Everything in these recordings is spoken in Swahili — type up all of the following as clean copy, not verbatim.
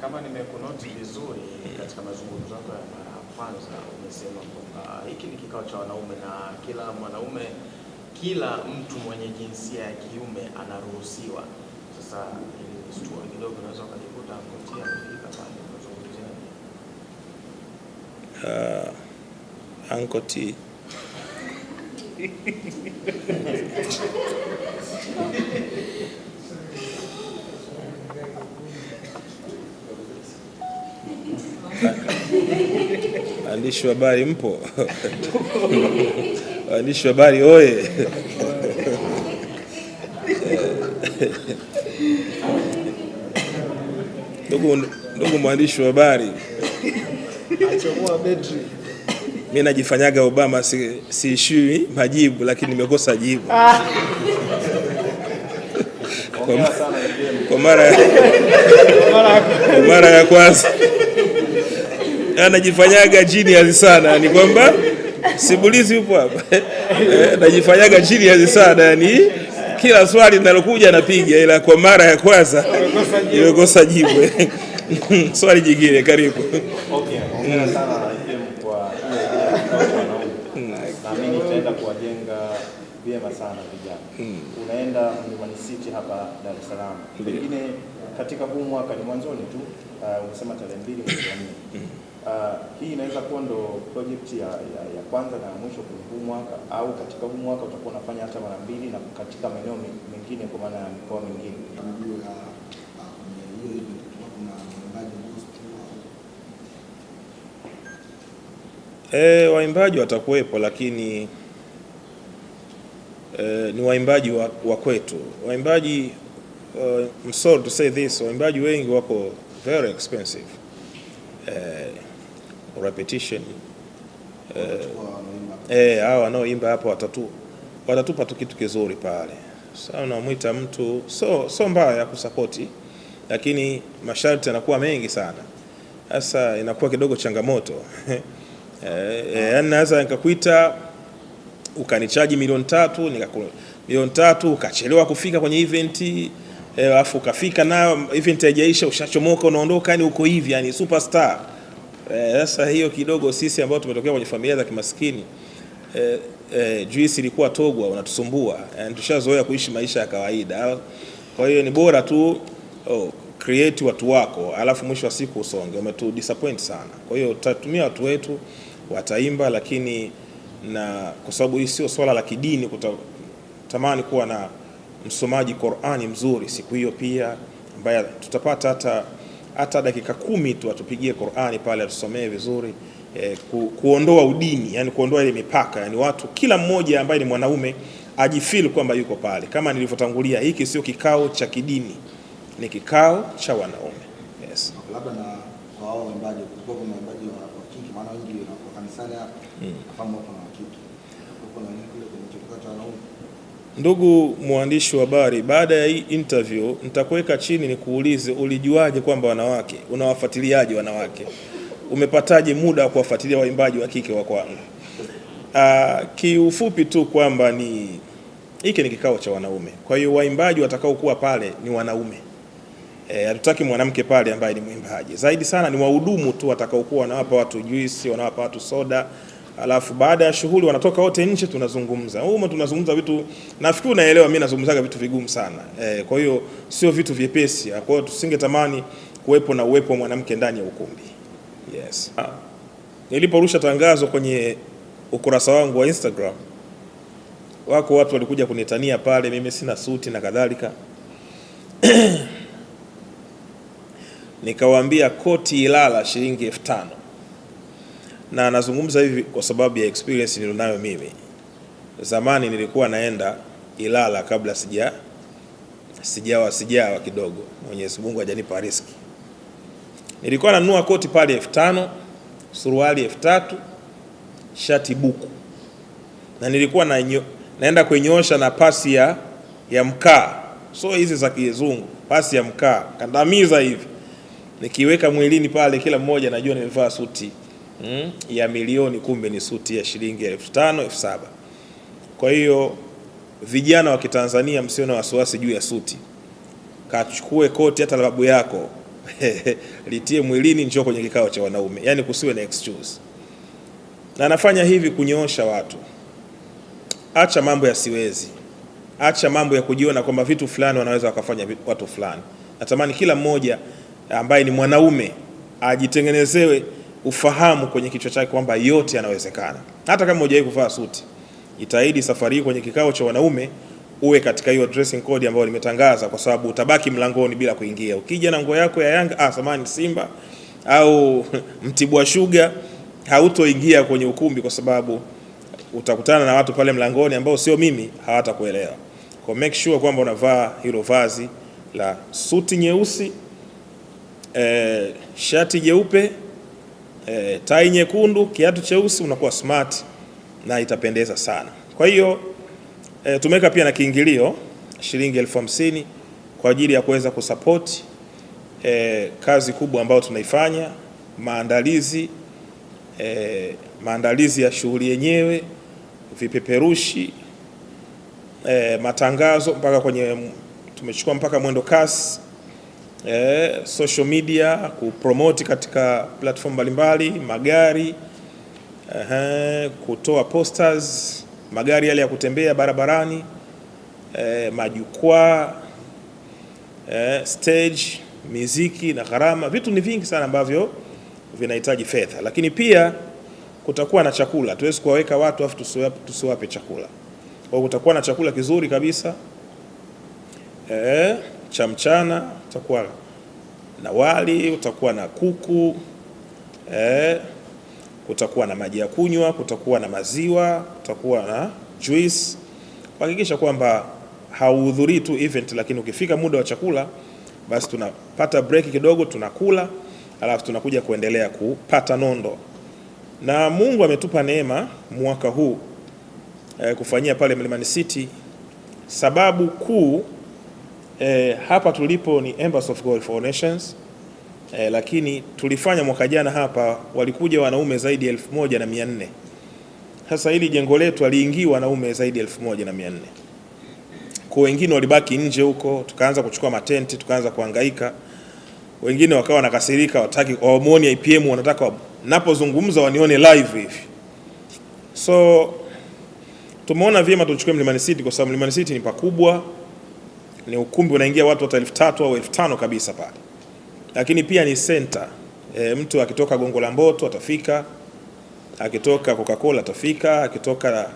Kama nimekunoti vizuri katika mazungumzo yako ya mara ya kwanza, umesema kwamba hiki ni kikao cha wanaume na kila mwanaume, kila mtu mwenye jinsia ya kiume anaruhusiwa. Sasa ili story kidogo unaweza kujikuta mkotia kufika pale kuzungumzia Ankoti waandishi wa habari mpo? Waandishi wa habari oye! Ndugu mwandishi wa habari, mimi najifanyaga Obama, siishiwi majibu, lakini nimekosa jibu kwa mara ya kwanza. Najifanyaga genius sana, ni kwamba simulizi yupo hapa. Najifanyaga genius sana, yani kila swali linalokuja napiga, ila kwa mara ya kwanza nimekosa jibu. Swali jingine, karibu. Okay, hongera sana kwa na mimi nitaenda kuwajenga vyema sana vijana. Unaenda Mlimani City hapa Dar es Salaam. Pengine katika huu mwaka ni mwanzoni tu, umesema tarehe 2 mwezi wa 4. Hii inaweza kuwa ndo project ya kwanza na mwisho kwa huu mwaka, au katika huu mwaka utakuwa unafanya hata mara 2 na katika maeneo mengine kwa maana ya mikoa mingine. Waimbaji watakuwepo, lakini ni waimbaji wa kwetu. Waimbaji, I'm sorry to say this, waimbaji wengi wako very expensive. Repetition. Hao wanaoimba hapo watatupa tu kitu kizuri pale. Sasa unamwita mtu so mbaya ya kusapoti, lakini masharti yanakuwa mengi sana. Sasa inakuwa kidogo changamoto. Yani naweza nikakuita ukanichaji milioni 3, milioni 3 ukachelewa kufika kwenye event, alafu ukafika nayo event haijaisha ushachomoka unaondoka, yani uko hivi, yani superstar. Sasa hiyo kidogo sisi ambao tumetokea kwenye familia za kimaskini, juisi ilikuwa togwa, unatusumbua. Yani tushazoea kuishi maisha ya kawaida. Kwa hiyo ni bora tu create watu wako, alafu mwisho wa siku usonge. Umetu disappoint sana. Kwa hiyo tutatumia watu wetu wataimba, lakini na kwa sababu hii sio swala la kidini, tamani kuwa na msomaji Qur'ani mzuri siku hiyo pia, ambaye tutapata hata dakika 10 tu atupigie Qur'ani pale atusomee vizuri, kuondoa udini, yani kuondoa ile mipaka, yani watu kila mmoja ambaye ni mwanaume ajifeel kwamba yuko pale. Kama nilivyotangulia, hiki sio kikao cha kidini, ni kikao cha wanaume. Yes. Labda na kwa hao waimbaji, kwa waimbaji wa kike, maana wengi wa kanisani hapa nafahamu hapo na wa kike. Kuna nini kule kwenye kikao cha wanaume? Ndugu mwandishi wa habari, baada ya hii interview nitakuweka chini nikuulize, ulijuaje kwamba wanawake, unawafuatiliaje wanawake? Umepataje muda wa kuwafuatilia waimbaji wa kike wa kwangu? Kiufupi tu kwamba hiki ni kikao cha wanaume. Kwa hiyo waimbaji watakao kuwa pale ni wanaume. Hatutaki mwanamke pale ambaye ni mwimbaji. Zaidi sana ni wahudumu tu watakao kuwa wanawapa watu juisi, wanawapa watu soda. Alafu baada ya shughuli wanatoka wote nje, tunazungumza. Tunazungumza vitu, nafikiri unaelewa mimi nazungumzaga vitu vigumu sana. Kwa hiyo sio vitu vyepesi. Kwa hiyo tusingetamani kuwepo na uwepo wa mwanamke ndani ya ukumbi. Yes. Niliporusha tangazo kwenye ukurasa wangu wa Instagram, wako watu walikuja kunitania pale, mimi sina suti na kadhalika. Nikawaambia koti Ilala shilingi 5,000. Na nazungumza hivi kwa sababu ya experience nilionayo mimi. Zamani nilikuwa naenda Ilala kabla sijawa kidogo. Mwenyezi Mungu hajanipa riziki. Nilikuwa nanunua koti pale 5,000, suruali 3,000, shati buku. Na nilikuwa naenda kuinyosha na pasi ya mkaa. So hizi za kizungu, pasi ya mkaa, kandamiza hivi. Nikiweka mwilini pale, kila mmoja najua nimevaa suti ya milioni, kumbe ni suti ya shilingi 5,000, 7,000. Kwa hiyo vijana wa Kitanzania, msio na wasiwasi juu ya suti. Kachukue koti hata la babu yako, litie mwilini, njoo kwenye kikao cha wanaume. Yani kusiwe na excuse. Na nafanya hivi kunyoosha watu. Acha mambo ya siwezi. Acha mambo ya kujiona kwamba vitu fulani wanaweza wakafanya watu fulani. Natamani kila mmoja ambaye ni mwanaume ajitengenezewe ufahamu kwenye kichwa chake kwamba yote yanawezekana. Hata kama hujawahi kuvaa suti, jitahidi safari hii kwenye kikao cha wanaume uwe katika hiyo dressing code ambayo nimetangaza, kwa sababu utabaki mlangoni bila kuingia. Ukija na nguo yako ya Yanga, samani Simba au Mtibwa Sugar, hautoingia kwenye ukumbi, kwa sababu utakutana na watu pale mlangoni ambao sio mimi, hawatakuelewa. Kwa make sure kwamba unavaa hilo vazi la suti nyeusi, shati jeupe, tai nyekundu, kiatu cheusi, unakuwa smart na itapendeza sana. Kwa hiyo tumeweka pia na kiingilio shilingi 50,000 kwa ajili ya kuweza kusupport kazi kubwa ambayo tunaifanya, maandalizi ya shughuli yenyewe, vipeperushi, matangazo mpaka tumechukua mpaka mwendo kasi, social media, kupromote katika platform mbalimbali, magari, kutoa posters, magari yale ya kutembea barabarani, majukwaa, stage, muziki na gharama. Vitu ni vingi sana ambavyo vinahitaji fedha, lakini pia kutakuwa na chakula. Tuwezi kuwaweka watu afu tusiwape chakula. Kwa kutakuwa na chakula kizuri kabisa cha mchana, utakuwa na wali, utakuwa na kuku, kutakuwa na maji ya kunywa, kutakuwa na maziwa, kutakuwa na juice. Kuhakikisha kwamba hauhudhurii tu event, lakini ukifika muda wa chakula basi tunapata break kidogo, tunakula, alafu tunakuja kuendelea kupata nondo. Na Mungu ametupa neema mwaka huu kufanyia pale Mlimani City. Sababu kuu hapa tulipo ni Embassy of God for Nations, lakini tulifanya mwaka jana hapa walikuja wanaume zaidi ya 1400. Sasa hili jengo letu aliingiwa wanaume zaidi ya 1400. Kwa wengine walibaki nje huko, tukaanza kuchukua matenti, tukaanza kuhangaika. Wengine wakawa nakasirika, wataki wamuone IPM, wanataka napozungumza wanione live hivi. So tumeona vyema tuchukue Mlimani City, kwa sababu Mlimani City ni pakubwa, ni ukumbi unaingia watu hata 3000 au 5000 kabisa pale. Lakini pia ni center. Mtu akitoka Gongo la Mboto atafika, akitoka Coca-Cola atafika, akitoka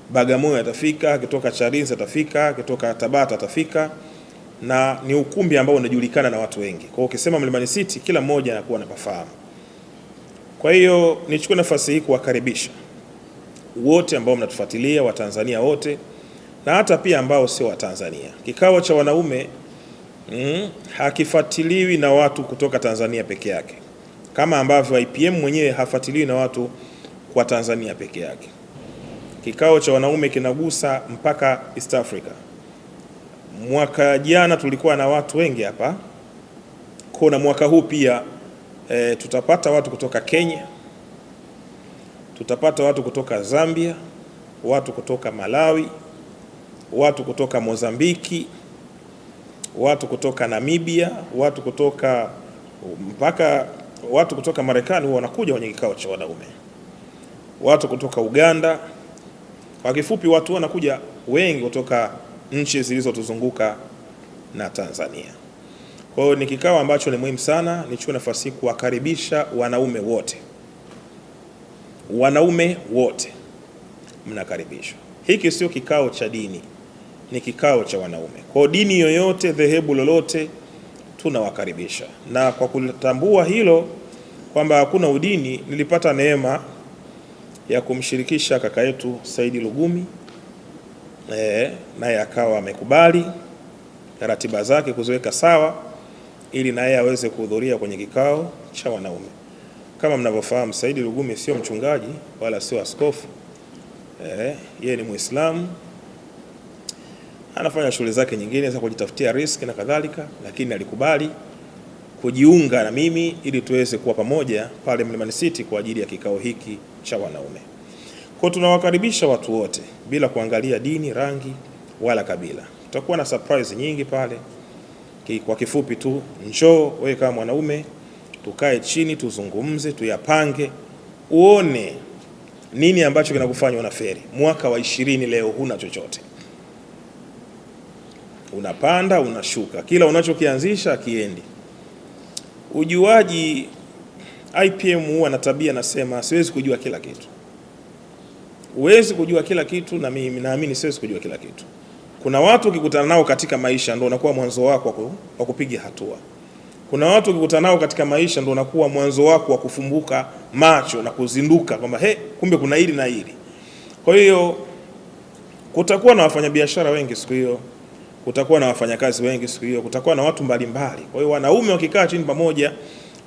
Bagamoyo atafika, akitoka Chalinze atafika, akitoka Tabata atafika, na ni ukumbi ambao unajulikana na watu wengi. Kwa hiyo ukisema Mlimani City kila mmoja anakuwa anapafahamu. Kwa hiyo nichukue nafasi hii kuwakaribisha wote ambao mnatufuatilia, wa Tanzania wote na hata pia ambao sio wa Tanzania. Kikao cha wanaume hakifuatiliwi na watu kutoka Tanzania peke yake, kama ambavyo IPM mwenyewe hafuatiliwi na watu kwa Tanzania peke yake. Kikao cha wanaume kinagusa mpaka East Africa. Mwaka jana tulikuwa na watu wengi hapa, kuna mwaka huu pia tutapata watu kutoka Kenya, tutapata watu kutoka Zambia, watu kutoka Malawi, watu kutoka Mozambiki, watu kutoka Namibia, watu kutoka mpaka watu kutoka Marekani huwa wanakuja kwenye kikao cha wanaume, watu kutoka Uganda. Kwa kifupi watu wanakuja wengi kutoka nchi zilizotuzunguka na Tanzania. Kwa hiyo ni kikao ambacho ni muhimu sana. Nichukue nafasi hii kuwakaribisha wanaume wote. Wanaume wote mnakaribishwa. Hiki sio kikao cha dini, ni kikao cha wanaume. Kwa dini yoyote, dhehebu lolote, tunawakaribisha. Na kwa kutambua hilo kwamba hakuna udini, nilipata neema ya kumshirikisha kaka yetu Saidi Lugumi, naye akawa amekubali ratiba zake kuziweka sawa ili naye aweze kuhudhuria kwenye kikao cha wanaume. Kama mnavyofahamu, Saidi Lugumi sio mchungaji wala sio askofu. Yeye ni Muislamu, anafanya shughuli zake nyingine za kujitafutia riziki na kadhalika, lakini alikubali kujiunga na mimi ili tuweze kuwa pamoja pale Mlimani City kwa ajili ya kikao hiki cha wanaume. Kwa tunawakaribisha watu wote bila kuangalia dini, rangi wala kabila. Tutakuwa na surprise nyingi pale. Kwa kifupi tu, njoo wewe kama mwanaume, tukae chini tuzungumze, tuyapange, uone nini ambacho kinakufanya unaferi. Mwaka wa 20 leo huna chochote, unapanda unashuka, kila unachokianzisha kiendi. Ujuaji, IPM huwa na tabia, nasema siwezi kujua kila kitu. Huwezi kujua kila kitu, na mimi naamini siwezi kujua kila kitu. Kuna watu ukikutana nao katika maisha ndio unakuwa mwanzo wako wa kupiga hatua. Kuna watu ukikutana nao katika maisha ndio unakuwa mwanzo wako wa kufumbuka macho na kuzinduka kwamba kumbe kuna hili na hili. Kwa hiyo kutakuwa na wafanyabiashara wengi siku hiyo, kutakuwa na wafanyakazi wengi siku hiyo, kutakuwa na watu mbalimbali. Kwa hiyo wanaume wakikaa chini pamoja,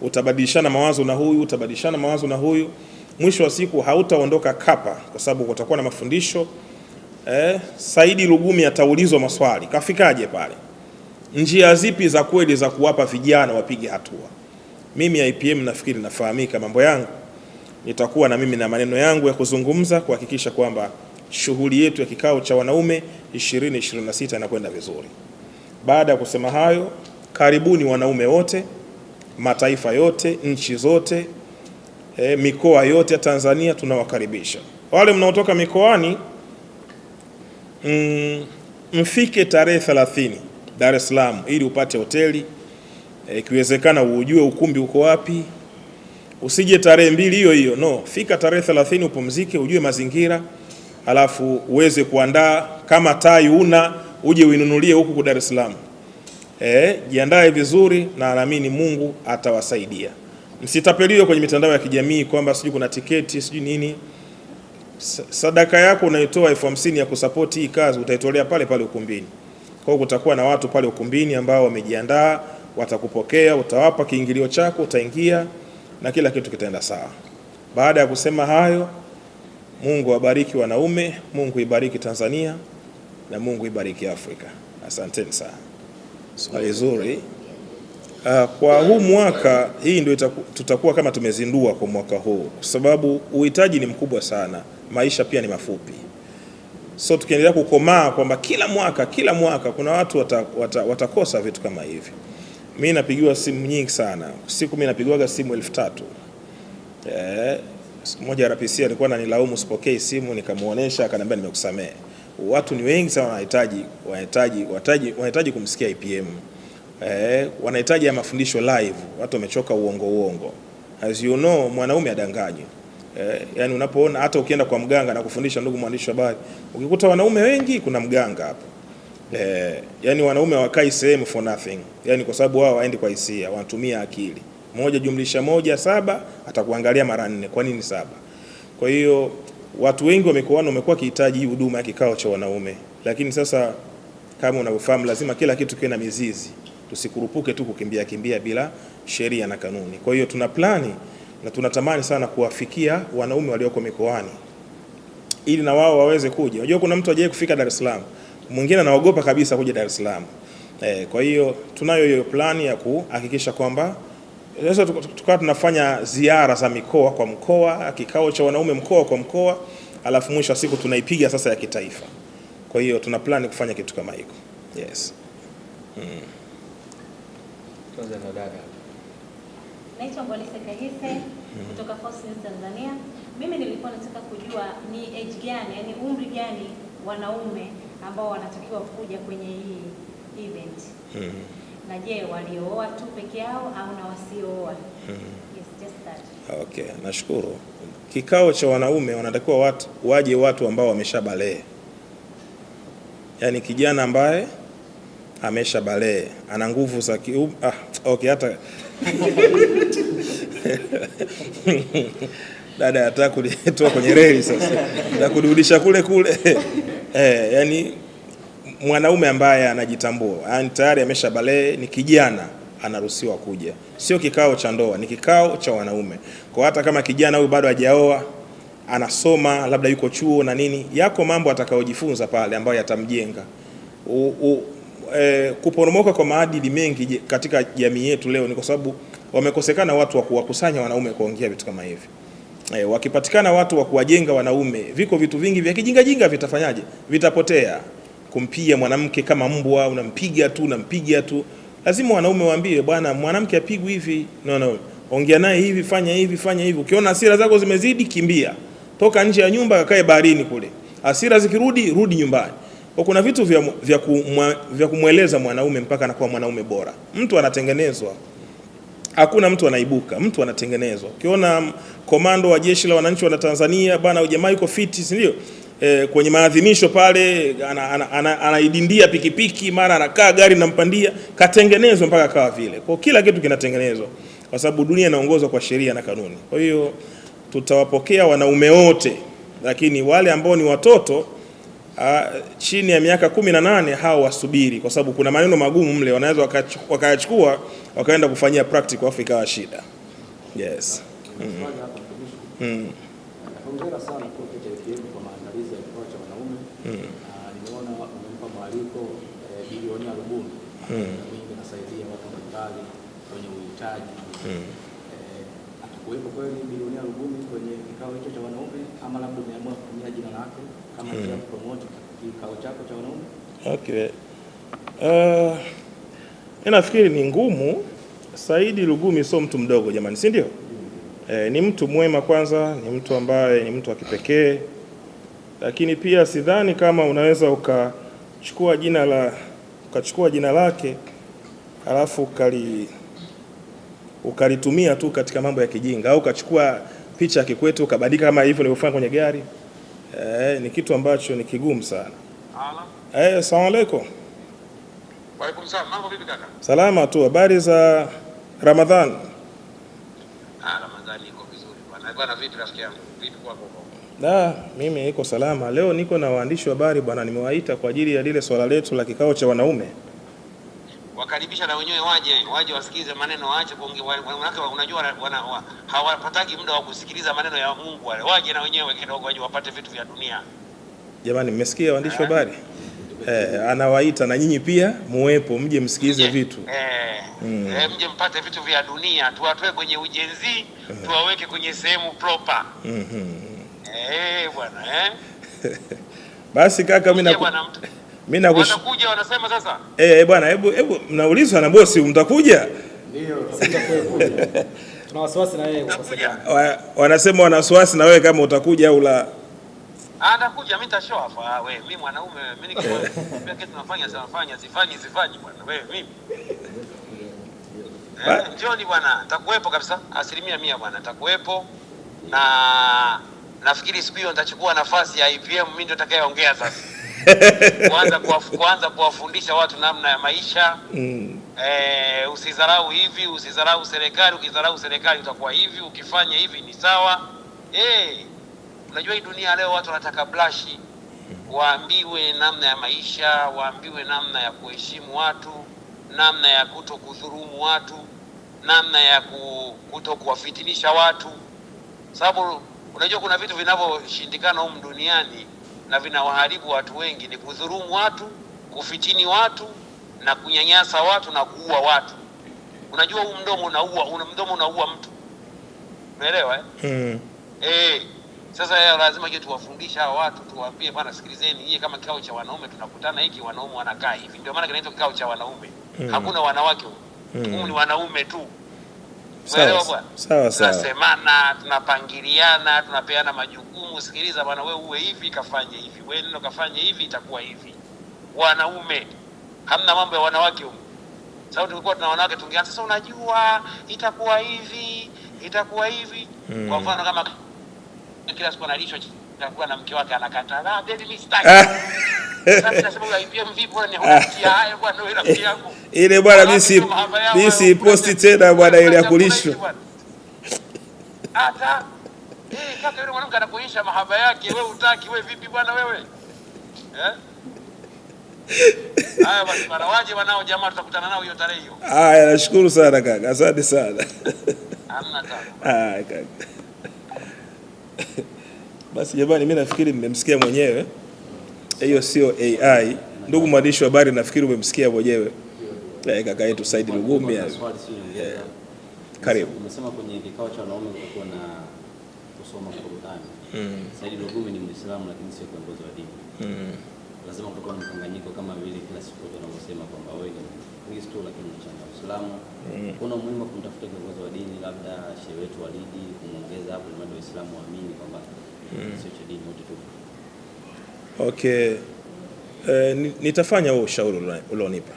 utabadilishana mawazo na huyu, utabadilishana mawazo na huyu. Mwisho wa siku hautaondoka kapa, kwa sababu kutakuwa na mafundisho. Saidi Lugumi ataulizwa maswali, kafikaje pale? Njia zipi za kweli za kuwapa vijana wapige hatua? Mimi IPM nafikiri nafahamika mambo yangu. Nitakuwa na mimi na maneno yangu ya kuzungumza kuhakikisha kwamba shughuli yetu ya kikao cha wanaume 2026 inakwenda vizuri. Baada ya kusema hayo, karibuni wanaume wote, mataifa yote, nchi zote, mikoa yote ya Tanzania tunawakaribisha. Wale mnaotoka mikoani, mfike tarehe 30 Dar es Salaam ili upate hoteli, ikiwezekana ujue ukumbi uko wapi. Usije tarehe 2 hiyo hiyo, no, fika tarehe 30 upumzike, ujue mazingira, alafu uweze kuandaa. Kama tai uje uinunulie huku Dar es Salaam. Jiandae vizuri na naamini Mungu atawasaidia. Msitapeliwe kwenye mitandao ya kijamii kwamba sijui kuna tiketi sijui nini. Sadaka yako unaitoa 50,000 ya kusupport hii kazi, utaitolea pale pale ukumbini. Kwa hiyo kutakuwa na watu pale ukumbini ambao wamejiandaa, watakupokea, utawapa kiingilio chako, utaingia na kila kitu kitaenda sawa. Baada ya kusema hayo, Mungu abariki wanaume, Mungu ibariki Tanzania na Mungu ibariki Afrika. Asanteni sana. Swali zuri. Kwa huu mwaka, hii ndio tutakuwa kama tumezindua kwa mwaka huu, kwa sababu uhitaji ni mkubwa sana, maisha pia ni mafupi. So tukiendelea kukomaa kwamba kila mwaka kuna watu watakosa vitu kama hivi. Mimi napigiwa simu nyingi sana. Siku mimi napigiwaga simu 3,000. Siku moja RPC alikuwa ananilaumu sipokei simu, nikamuonesha, akaniambia nimekusamea. Watu ni wengi sana wanahitaji kumsikia IPM. Wanahitaji ya mafundisho live. Watu wamechoka uongo. As you know, mwanaume adanganywe. Yani unapoona hata ukienda kwa mganga na kufundisha, ndugu mwandishi wa habari, ukikuta wanaume wengi kuna mganga hapo. Yani wanaume wakai sehemu for nothing. Yani kwa sababu wao waendi kwa hisia, wanatumia akili. 1 + 1 7, atakuangalia mara 4. Kwa nini 7? Kwa hiyo watu wengi wamekuwa kihitaji huduma ya kikao cha wanaume. Lakini sasa kama unavyofahamu, lazima kila kitu kiwe na mizizi. Tusikurupuke tu kimbia bila sheria na kanuni. Kwa hiyo tuna plani na tunatamani sana kuwafikia wanaume walioko mikoani ili na wao waweze kuja. Unajua kuna mtu ajaye kufika Dar es Salaam, mwingine anaogopa kabisa kuja Dar es Salaam. Kwa hiyo tunayo hiyo plani ya kuhakikisha kwamba sasa tukawa tunafanya ziara za mikoa kwa mkoa, kikao cha wanaume mkoa kwa mkoa, alafu mwisho wa siku tunaipiga sasa ya kitaifa. Kwa hiyo tuna plani kufanya kitu kama hiko. Yes. Tuanze na dada. Naitwa Ngolise Kahise kutoka Fox News Tanzania. Mimi nilikuwa nataka kujua ni age gani, yani umri gani wanaume ambao wanatakiwa kuja kwenye hii event. Na je, waliooa tu peke yao au na wasiooa? Yes, just that. Okay, nashukuru. Kikao cha wanaume wanatakiwa waje watu ambao wameshabalee. Yani kijana ambaye ameshabalee, ana nguvu za okay, hata dada ataka kunitoa kwenye reli sasa. Na kurudisha kule. Yani mwanaume ambaye anajitambua, yani tayari ameshabalee, ni kijana, anaruhusiwa kuja. Sio kikao cha ndoa, ni kikao cha wanaume. Kwa hata kama kijana huyu bado hajaoa, anasoma, labda yuko chuo na nini, yako mambo atakayojifunza pale ambayo yatamjenga. Kuporomoka kwa maadili mengi katika jamii yetu leo ni kwa sababu wamekosekana watu wa kuwakusanya wanaume kuongea vitu kama hivi. Wakipatikana watu wa kuwajenga wanaume, viko vitu vingi vya kijinga vitafanyaje? Vitapotea. Kumpia mwanamke kama mbwa, unampiga tu, Lazima wanaume waambie, bwana, mwanamke apigwi hivi, no, ongea naye hivi, fanya hivi. Ukiona hasira zako zimezidi, kimbia, toka nje ya nyumba, kakae baharini kule. Hasira zikirudi, rudi nyumbani. Kwa kuna vitu vya kumweleza mwanaume mpaka anakuwa mwanaume bora. Mtu anatengenezwa, hakuna mtu anaibuka, mtu anatengenezwa. Ukiona komando wa jeshi la wananchi wa Tanzania, bwana, jamaa yuko fiti, si ndio? Kwenye maadhimisho pale anaidindia pikipiki, mara anakaa gari nampandia, katengenezwa mpaka kawa vile. Kwa kila kitu kinatengenezwa, kwa sababu dunia inaongozwa kwa sheria na kanuni. Kwa hiyo tutawapokea wanaume wote, lakini wale ambao ni watoto chini ya miaka 18 hao wasubiri, kwa sababu kuna maneno magumu mle, wanaweza wakayachukua wakaenda kufanyia practical afu ikawa shida. Yes. Hongera sana kwa KTKM kwa maandalizi ya kikao cha wanaume. Nimeona umempa mwaliko bilioni 40 mingi nasaidia watu mbalimbali kwenye uhitaji. Atakuwepo kweli bilioni 40 kwenye kikao hicho cha wanaume, ama labda umeamua kutumia jina lake kama njia ya promote kikao chako cha wanaume? Okay. Nafikiri ni ngumu. Saidi Lugumi sio mtu mdogo jamani, si ndio? Ni mtu mwema kwanza, ni mtu ambaye ni mtu wa kipekee, lakini pia sidhani kama unaweza ukachukua jina lake alafu ukalitumia tu katika mambo ya kijinga, au ukachukua picha ya Kikwete ukabadilika kama hivyo nilivyofanya kwenye gari. Ni kitu ambacho ni kigumu sana. Asalamu alaykum. Wa alaykum salaam. Mambo vipi kaka? Salama tu. Habari za Ramadhani? Ramadhani iko vizuri bwana. Bwana vipi rafiki yangu? Vipi kwako? Mimi niko salama. Leo niko na waandishi wa habari bwana, nimewaita kwa ajili ya lile swala letu la kikao cha wanaume. Wakaribisha na wenyewe waje wasikize maneno, waache kuongea. Unajua hawapataki muda wa kusikiliza maneno ya Mungu wale. Waje na wenyewe kidogo, waje wapate vitu vya dunia. Jamani, mmesikia waandishi wa habari? Anawaita na nyinyi pia muwepo, mje msikize vitu. Mje mpate vitu vya dunia, tuwatoe kwenye ujenzi, tuwaweke kwenye sehemu proper. Bwana Basi kaka, mimi wanakuja wanasema sasa. Bwana, hebu mnaulizwa na bosi, mtakuja? Ndio, sitakuja. Tuna wasiwasi na yeye kukosekana. Wanasema wana wasiwasi na wewe kama utakuja au la. Atakuja, mimi nitashow hapa. Mimi mwanaume, mimi nikikwambia kitu nafanya, sifanyi bwana. Mimi njoni bwana, nitakuwepo kabisa 100% bwana, nitakuwepo. Na nafikiri siku hiyo nitachukua nafasi ya IPM, mimi ndio nitakayeongea sasa. Kwanza kuwafundisha watu namna ya maisha. Usidharau hivi, usidharau serikali, ukidharau serikali utakuwa hivi, ukifanya hivi ni sawa. Unajua hii dunia leo watu wanataka blashi, waambiwe namna ya maisha, waambiwe namna ya kuheshimu watu, namna ya kutokudhulumu watu, namna ya kutokuwafitinisha watu. Sababu unajua kuna vitu vinavyoshindikana humu duniani na vinawaharibu watu wengi, ni kudhulumu watu, kufitini watu na kunyanyasa watu na kuua watu. Unajua huu mdomo unaua mtu. Unaelewa Sasa lazima tuwafundishe hao watu, tuwaambie bwana, sikilizeni nyie, kama kikao cha wanaume tunakutana hiki, wanaume wanakaa hivi. Ndio maana kinaitwa kikao cha wanaume. Hakuna wanawake huko. Ni wanaume tu. Unaelewa bwana? Sawa. Tunasemana, tunapangiliana, tunapeana majukumu. Sikiliza bwana, wewe uwe hivi, kafanye hivi. Wewe ndio kafanye hivi, itakuwa hivi. Wanaume. Hamna mambo ya wanawake huko. Sasa tulikuwa tuna wanawake tungeanza sasa, unajua itakuwa hivi. Kwa mfano kama kila siku analishwa chakula na mke wake anakataa, baby mistake. Sasa nasema wewe IPM vipi bwana, ni hutia haya bwana, wewe rafiki yangu. Ile bwana mimi si posti tena bwana, ile ya kulishwa. Hata kaka yule mwanamke anakuonyesha mahaba yake, wewe utaki, wewe vipi bwana wewe? Haya basi bwana, waje wanao jamaa, tutakutana nao hiyo tarehe hiyo. Nashukuru sana kaka, asante sana. Hamna tano. Kaka. Basi jamani, mimi nafikiri mmemsikia mwenyewe. Hiyo sio AI. Ndugu mwandishi wa habari, nafikiri umemsikia mwenyewe. Kaka yetu Saidi Lugumi. Karibu. Umesema kwenye kikao cha wanaume kulikuwa na kusoma Qur'ani. Saidi Lugumi ni Muislamu lakini sio kiongozi wa dini. Lazima kutakuwa na mkanganyiko kama vile kila siku tunavyosema kwamba wewe ni Kristo, lakini chama cha Uislamu. Kuna umuhimu wa kumtafuta kiongozi wa dini, labda shehe wetu Walidi, kumuongeza hapo ili Waislamu waamini kwamba sio cha dini wote tu. Okay. Nitafanya huo ushauri ulionipa.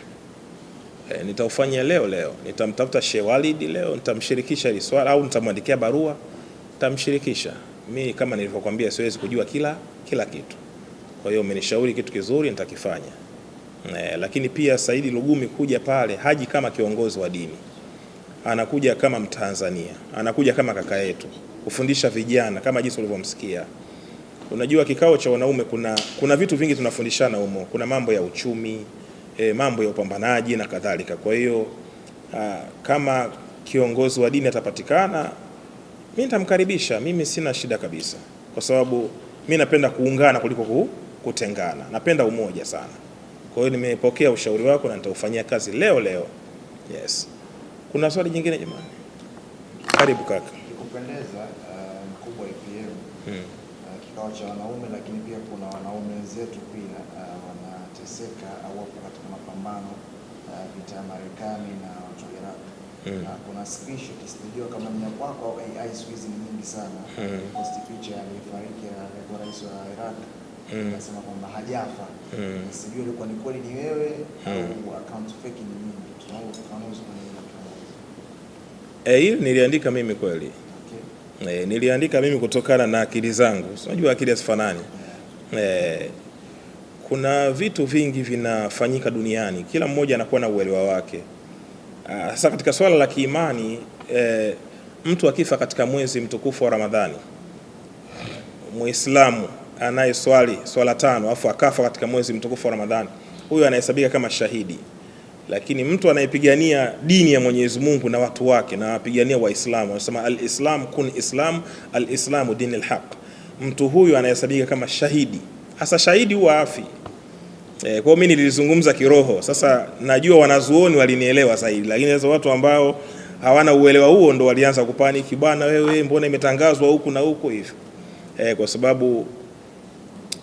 Nitaufanyia leo. Nitamtafuta Sheikh Walid leo, nitamshirikisha hili swala au nitamwandikia barua, nitamshirikisha. Mimi kama nilivyokuambia siwezi kujua kila kitu. Kwa hiyo umenishauri kitu kizuri, nitakifanya. Lakini pia Saidi Lugumi kuja pale haji kama kiongozi wa dini. Anakuja kama Mtanzania, anakuja kama kaka yetu, kufundisha vijana kama jinsi ulivyomsikia. Unajua kikao cha wanaume kuna vitu vingi tunafundishana humo. Kuna mambo ya uchumi, mambo ya upambanaji na kadhalika. Kwa hiyo kama kiongozi wa dini atapatikana, mimi nitamkaribisha. Mimi sina shida kabisa, kwa sababu mimi napenda kuungana kuliko kutengana. Napenda umoja sana. Kwa hiyo nimepokea ushauri wako na nitaufanyia kazi leo. Yes. Kuna swali jingine jamani? Karibu kaka. Kupendeza mkubwa IPM kikao cha wanaume, lakini pia kuna wanaume wenzetu pia wanateseka au wapo katika mapambano vita ya Marekani na watu wa Iraq. Kuna screenshot sijui kama ni kwako au AI siku hizi ni nyingi sana. Post picha alifariki alikuwa rais wa Iraq. Nasema kwamba hajafa. Sijui ilikuwa ni kweli ni wewe au account fake ni nini? Tunaona ufafanuzi kwa nini? Hili niliandika mimi kweli. Okay. Niliandika mimi kutokana na akili zangu. Unajua akili hazifanani. Kuna vitu vingi vinafanyika duniani. Kila mmoja anakuwa na uelewa wake. Sasa katika swala la kiimani, mtu akifa katika mwezi mtukufu wa Ramadhani, Muislamu anayeswali swala 5 afu akafa katika mwezi mtukufu wa Ramadhani, huyo anahesabika kama shahidi. Lakini mtu anayepigania dini ya Mwenyezi Mungu na watu wake na apigania Waislamu, anasema al-Islam kun Islam, al-Islamu dinul haq, mtu huyu anahesabika kama shahidi. Hasa shahidi huwa afi. Kwa hiyo mimi nilizungumza kiroho. Sasa najua wanazuoni walinielewa zaidi, lakini sasa watu ambao hawana uelewa huo ndo walianza kupaniki, bwana wewe mbona imetangazwa huku na huko hivyo. Kwa sababu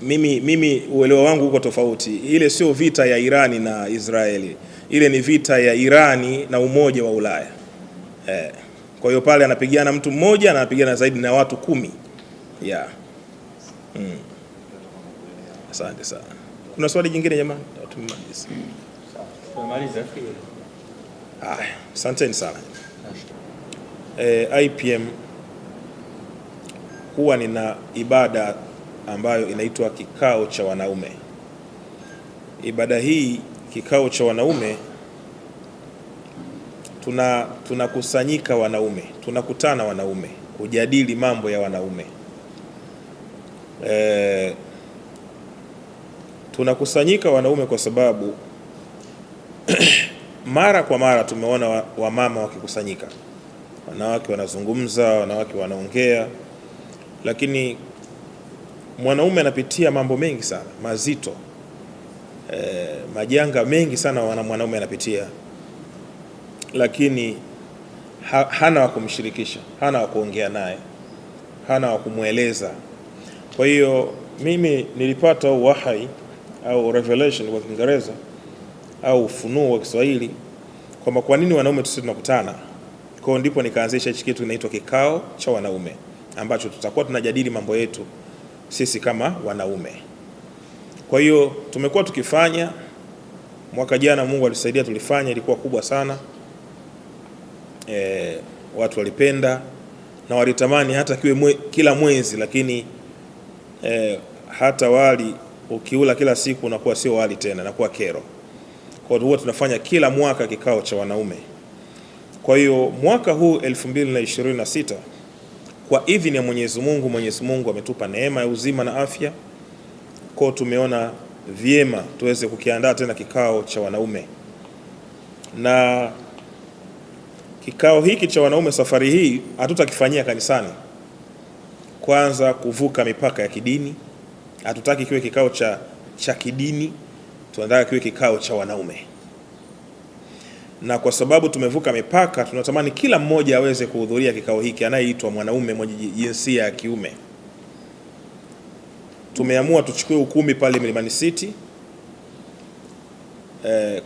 mimi uelewa wangu uko tofauti. Ile sio vita ya Irani na Israeli. Ile ni vita ya Irani na Umoja wa Ulaya. Kwa hiyo pale anapigana mtu mmoja na anapigana zaidi na watu 10. Yeah. Asante sana. Kuna swali jingine jamani? Tumemaliza. Tumemaliza. Asanteni sana. IPM huwa nina ibada ambayo inaitwa kikao cha wanaume. Ibada hii kikao cha wanaume, tunakusanyika wanaume, tunakutana wanaume kujadili mambo ya wanaume. Tunakusanyika wanaume kwa sababu mara kwa mara tumeona wamama wakikusanyika, wanawake wanazungumza, wanawake wanaongea, lakini mwanaume anapitia mambo mengi sana mazito, majanga mengi sana mwanaume anapitia, lakini hana wa kumshirikisha, hana wa kuongea naye, hana wa kumweleza. Kwa hiyo mimi nilipata wahai au revelation kwa Kiingereza au ufunuo wa Kiswahili kwamba kwa nini wanaume sisi tunakutana. Kwa hiyo ndipo nikaanzisha hichi kitu kinaitwa kikao cha wanaume, ambacho tutakuwa tunajadili mambo yetu sisi kama wanaume. Kwa hiyo tumekuwa tukifanya, mwaka jana Mungu alisaidia tulifanya, ilikuwa kubwa sana. Watu walipenda na walitamani hata kila mwezi, lakini hata wali ukiula kila siku unakuwa sio wali tena, unakuwa kero. Kwa hiyo tunafanya kila mwaka kikao cha wanaume. Kwa hiyo mwaka huu 2026 kwa idhini ya Mwenyezi Mungu ametupa neema ya uzima na afya. Kwa tumeona vyema tuweze kukiandaa tena kikao cha wanaume. Na kikao hiki cha wanaume safari hii hatutakifanyia kanisani. Kwanza kuvuka mipaka ya kidini. Hatutaki kiwe kikao cha kidini, tunataka kiwe kikao cha wanaume. Na kwa sababu tumevuka mipaka, tunatamani kila mmoja aweze kuhudhuria kikao hiki anayeitwa mwanaume mwenye jinsia ya kiume. Tumeamua tuchukue ukumbi pale Mlimani City.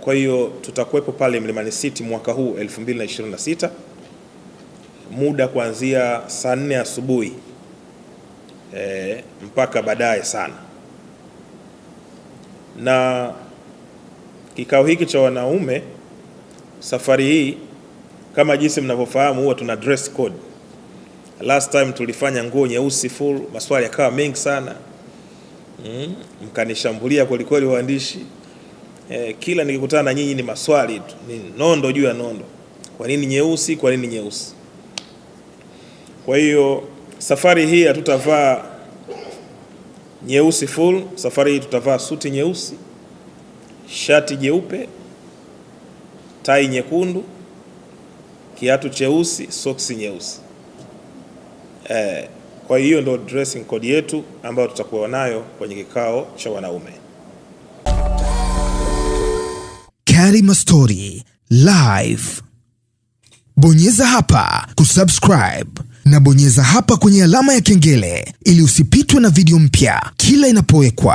Kwa hiyo tutakuwepo pale Mlimani City mwaka huu 2026, muda kuanzia saa 4 asubuhi mpaka baadaye sana. Na kikao hiki cha wanaume safari hii, kama jinsi mnavyofahamu, huwa tuna dress code. Last time tulifanya nguo nyeusi full, maswali yakawa mengi sana, mkanishambulia kweli kweli waandishi. Kila nikikutana na nyinyi ni maswali tu, ni nondo juu ya nondo. Kwa nini nyeusi? Kwa nini nyeusi? Kwa hiyo safari hii hatutavaa nyeusi full. Safari hii tutavaa suti nyeusi, shati jeupe, tai nyekundu, kiatu cheusi, soksi nyeusi. Kwa hiyo ndo dressing code yetu ambayo tutakuwa nayo kwenye kikao cha wanaume. Karima Story Live. Bonyeza hapa kusubscribe na bonyeza hapa kwenye alama ya kengele ili usipitwe na video mpya kila inapowekwa.